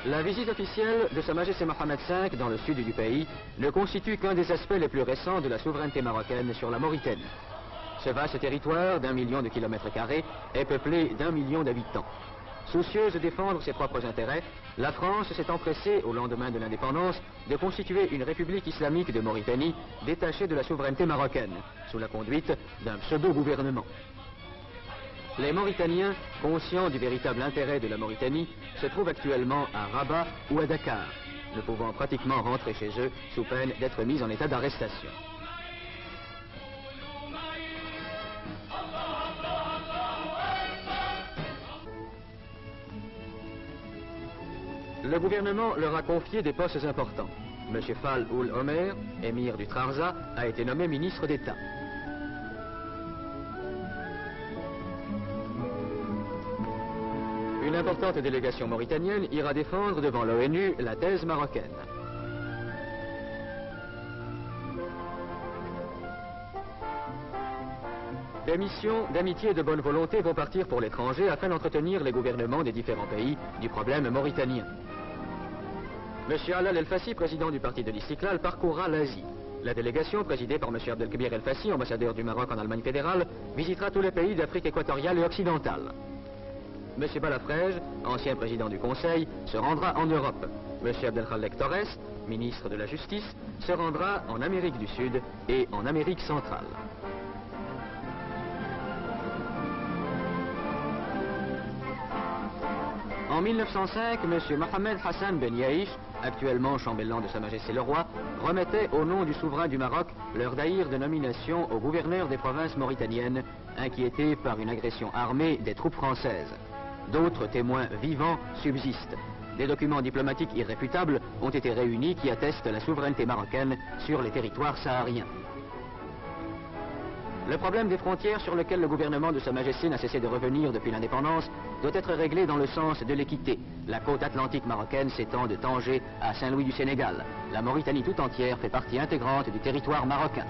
La visite officielle de Sa Majesté Mohamed V dans le sud du pays ne constitue qu'un des aspects les plus récents de la souveraineté marocaine sur la Mauritanie. Ce vaste territoire d'1 million de kilomètres carrés est peuplé d'1 million d'habitants. Soucieuse de défendre ses propres intérêts, la France s'est empressée, au lendemain de l'indépendance, de constituer une république islamique de Mauritanie détachée de la souveraineté marocaine, sous la conduite d'un pseudo-gouvernement. Les Mauritaniens, conscients du véritable intérêt de la Mauritanie, se trouvent actuellement à Rabat ou à Dakar, ne pouvant pratiquement rentrer chez eux sous peine d'être mis en état d'arrestation. Le gouvernement leur a confié des postes importants. M. Fall Ould Omer, émir du Trarza, a été nommé ministre d'État. Une importante délégation mauritanienne ira défendre devant l'ONU la thèse marocaine. Des missions d'amitié et de bonne volonté vont partir pour l'étranger afin d'entretenir les gouvernements des différents pays du problème mauritanien. M. Alal El-Fassi, président du parti de l'Istiklal, parcourra l'Asie. La délégation, présidée par M. Abdelkebir El-Fassi, ambassadeur du Maroc en Allemagne fédérale, visitera tous les pays d'Afrique équatoriale et occidentale. M. Balafrège, ancien président du Conseil, se rendra en Europe. M. Abdelkhalek Torres, ministre de la Justice, se rendra en Amérique du Sud et en Amérique centrale. En 1905, M. Mohamed Hassan Ben Yaïch, actuellement chambellan de Sa Majesté le Roi, remettait au nom du souverain du Maroc leur daïr de nomination au gouverneur des provinces mauritaniennes, inquiétés par une agression armée des troupes françaises. D'autres témoins vivants subsistent. Des documents diplomatiques irréfutables ont été réunis qui attestent la souveraineté marocaine sur les territoires sahariens. Le problème des frontières sur lequel le gouvernement de Sa Majesté n'a cessé de revenir depuis l'indépendance doit être réglé dans le sens de l'équité. La côte atlantique marocaine s'étend de Tanger à Saint-Louis du Sénégal. La Mauritanie tout entière fait partie intégrante du territoire marocain.